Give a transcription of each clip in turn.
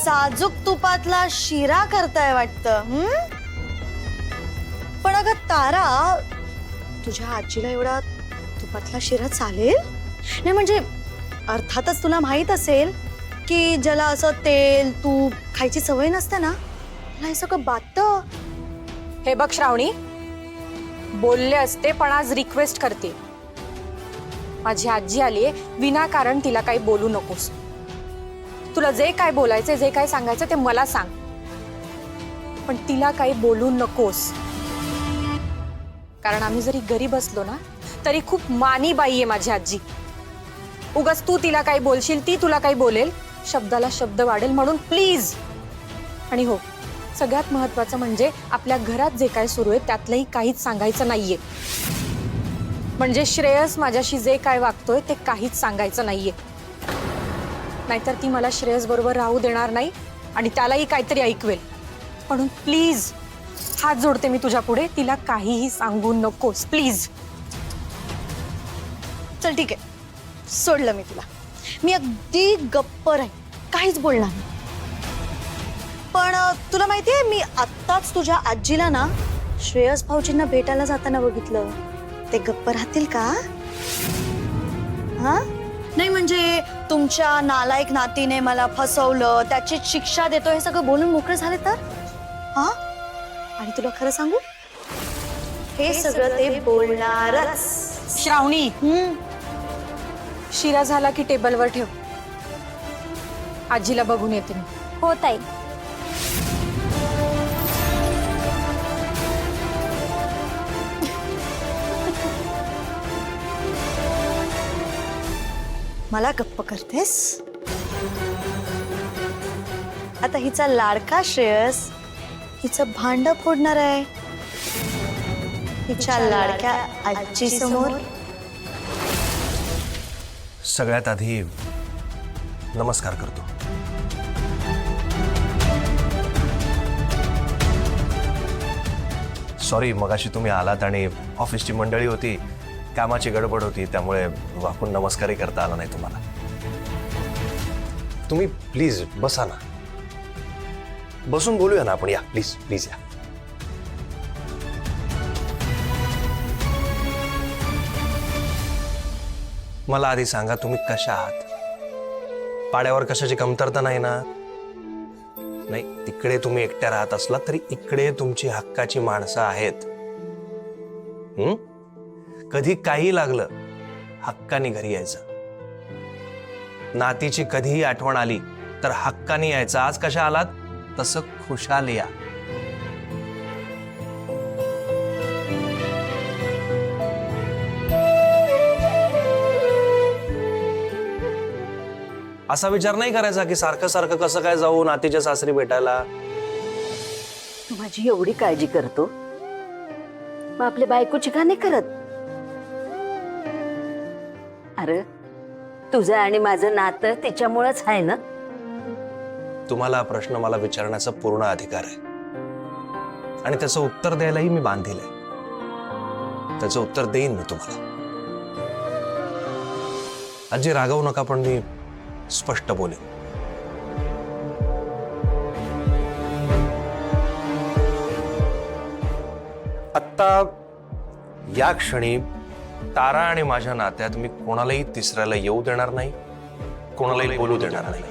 साजूक तुपातला शिरा करताय वाटतं. पण अगं तारा, तुझ्या आजीला एवढा तुपातला शिरा चालेल? नाही म्हणजे अर्थातच तुला माहित असेल की ज्याला असं तेल तूप खायची सवय नसते ना, त्याला हे सगळं बाततं. हे बघ श्रावणी, बोलले असते पण आज रिक्वेस्ट करते. माझी आजी आलीये, विनाकारण तिला काही बोलू नकोस. तुला जे काय बोलायचं, जे काय सांगायचं ते मला सांग, पण तिला काही बोलू नकोस. कारण आम्ही जरी गरीब असलो ना तरी खूप मानी बाई आहे माझी आजी. उगाच तू तिला काही बोलशील, ती तुला काही बोलेल, शब्दाला शब्द वाढेल, म्हणून प्लीज. आणि हो, सगळ्यात महत्त्वाचं म्हणजे आपल्या घरात जे काय सुरू आहे त्यातलंही काहीच सांगायचं नाहीये. म्हणजे श्रेयस माझ्याशी जे काय वागतोय ते काहीच सांगायचं नाहीये. नाहीतर ती मला श्रेयस बरोबर राहू देणार नाही आणि त्यालाही काहीतरी ऐकवेल. म्हणून प्लीज हात जोडते मी तुझ्या पुढे, तिला काहीही सांगू नकोस प्लीज. चल ठीक आहे, सोडलं मी तुला. मी अगदी गप्प राहीन, काहीच बोलणार नाही. पण तुला माहितीये, मी आत्ताच तुझ्या आजीला ना श्रेयस भाऊजींना भेटायला जाताना बघितलं. ते गप्प राहतील का? हा नाही म्हणजे तुमच्या नालायक नातीने मला फसवलं, त्याची शिक्षा देतो, हे सगळं बोलून मोकळे झाले तर? हा, आणि तुला खरं सांगू, हे सगळं ते बोलणारच. श्रावणी, शिरा झाला की टेबलवर ठेव. आजीला बघून येते मी. हो ताई. मला गप्प करतेस? आता हिचा लाडका श्रेयस हिचं भांड फोडणार आहे हिच्या लाडक्या आजी समोर. सगळ्यात आधी नमस्कार करतो. सॉरी, मगाशी तुम्ही आलात आणि ऑफिसची मंडळी होती, कामाची गडबड होती, त्यामुळे वाकून नमस्कारही करता आला नाही तुम्हाला. तुम्ही प्लीज बसा ना, बसून बोलूया ना आपण. या प्लीज प्लीज या. मला आधी सांगा, तुम्ही कशा आहात? पाड्यावर कशाची कमतरता नाही ना? नाही, तिकडे तुम्ही एकट्या राहत असला तरी इकडे तुमची हक्काची माणसं आहेत. कधी काही लागलं हक्कानी घरी यायचं. नातीची कधीही आठवण आली तर हक्कानी यायचं. आज कशा आलात तसं खुशाल या. असा विचार नाही करायचा की सारखं सारखं कसं काय जाऊ नातीच्या सासरी भेटायला. तू माझी एवढी काळजी करतो, मग आपल्या बायकोची का नाही करत? अरे तुझं आणि माझं नातं तिच्यामुळेच आहे ना. तुम्हाला हा प्रश्न मला विचारण्याचा पूर्ण अधिकार आहे आणि त्याचं उत्तर द्यायलाही मी बांधील आहे. त्याचं उत्तर देईन मी तुम्हाला. आजी रागवू नका, पण मी स्पष्ट बोलेन. आत्ता या क्षणी तारा आणि माझ्या नात्यात मी कोणालाही तिसऱ्याला येऊ देणार नाही, कोणालाही बोलू देणार नाही.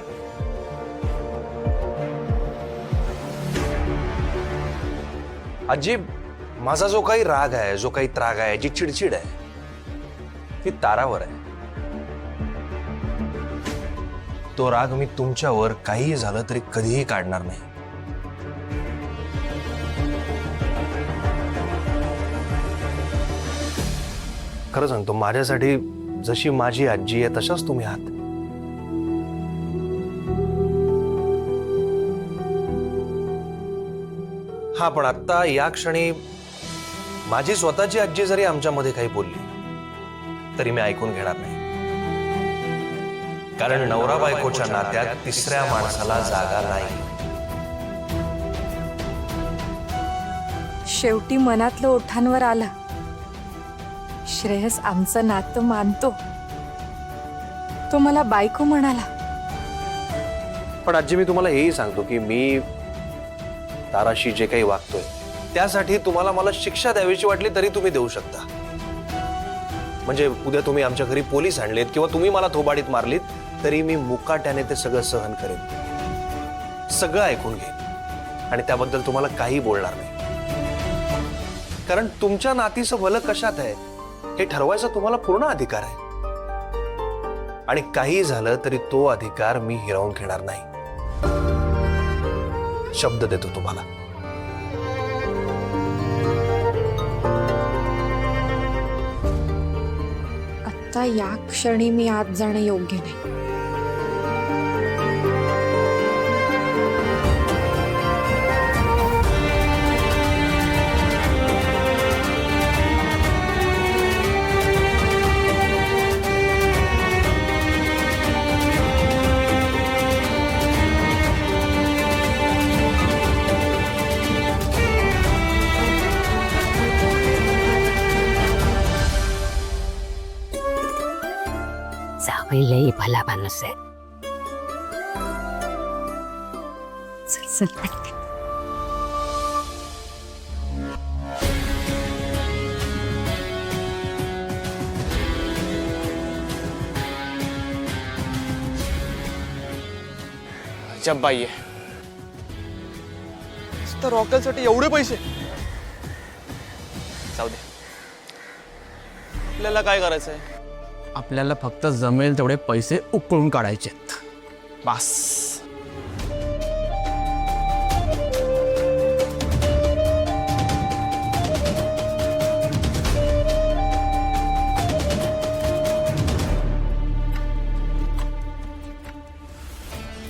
आजी, माझा जो काही राग आहे, जो काही त्राग आहे, जी चिडचिड आहे, ती तारावर आहे. तो राग मी तुमच्यावर काहीही झालं तरी कधीही काढणार नाही. खरं सांगतो, माझ्यासाठी जशी माझी आजी आहे तशाच तुम्ही आहात. हा, पण आता या क्षणी माझी स्वतःची आजी जरी आमच्यामध्ये काही बोलली तरी मी ऐकून घेणार नाही. कारण नवरा बायकोच्या नात्यात तिसऱ्या माणसाला जागा नाही. शेवटी मनातलं ओठांवर आलं. श्रेयस आमचं नातं मानतो. तो मला बायको म्हणाला. पण आजी मी तुम्हाला हेही सांगतो की मी ताराशी जे काही वागतोय त्यासाठी तुम्हाला मला शिक्षा द्यावीची वाटली तरी तुम्ही देऊ शकता. म्हणजे उद्या तुम्ही आमच्या घरी पोलीस आणलेत किंवा तुम्ही मला थोबाडीत मारलीत तरी मी मुकाट्याने ते सगळं सहन करेन, सगळं ऐकून घेईन आणि त्याबद्दल तुम्हाला काही बोलणार नाही. कारण तुमच्या नातीचं भलं कशात आहे हे ठरवायचा तुम्हाला पूर्ण अधिकार आहे आणि काही झालं तरी तो अधिकार मी हिरावून घेणार नाही. शब्द देतो तुम्हाला. आता या क्षणी मी आत जाणं योग्य नाही. जावई लई भला माणूस आहे. चल चल जब बाई आहे रॉकेलसाठी एवढे पैसे. जाऊ दे, आपल्याला काय करायचंय? आपल्याला फक्त जमेल तेवढे पैसे उकळून काढायचे. बस.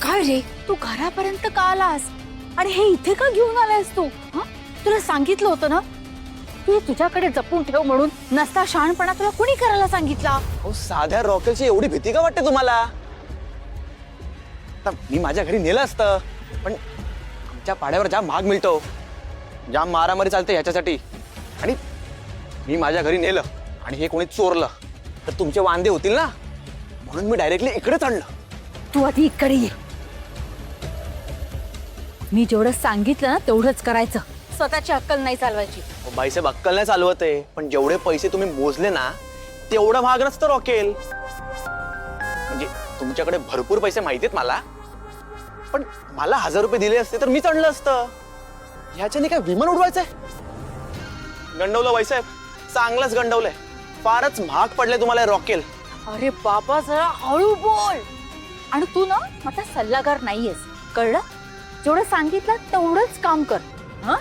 काय रे, तू घरापर्यंत का आलास आणि हे इथे का घेऊन आलायस तू? हा, तुला सांगितलं होतं ना तू तुझ्याकडे जपून ठेव म्हणून. नसता शहाणपणा तुला कुणी करायला सांगितला? अहो, साध्या रॉकेलची एवढी भीती का वाटते तुम्हाला? आता मी माझ्या घरी नेलं असतं, पण आमच्या पाड्यावर जाम महाग मिळतो, जाम मारामारी चालते ह्याच्यासाठी. आणि मी माझ्या घरी नेलं आणि हे कोणी चोरलं तर तुमचे वांदे होतील ना, म्हणून मी डायरेक्टली इकडेच आणलं. तू आधी इकडे ये. मी जेवढं सांगितलं ना तेवढंच करायचं. स्वतःची अक्कल नाही चालवायची. बाईसाहेब अक्कल नाही चालवत आहे, पण जेवढे पैसे तुम्ही मोजले ना तेवढं महाग नसतं रॉकेल. म्हणजे तुमच्याकडे भरपूर पैसे माहिती आहेत मला, पण मला 1000 रुपये दिले असते तर मीच आणलं असतं. ह्याच्याने काय विमान उडवायचंय? गंडवलं बाईसाहेब, चांगलंच गंडवलंय. फारच महाग पडले तुम्हाला रॉकेल. अरे बाबा जरा हळू बोल. आणि तू ना माझा सल्लागार नाहीयेस, कळलं? जेवढं सांगितलं तेवढंच काम कर. हा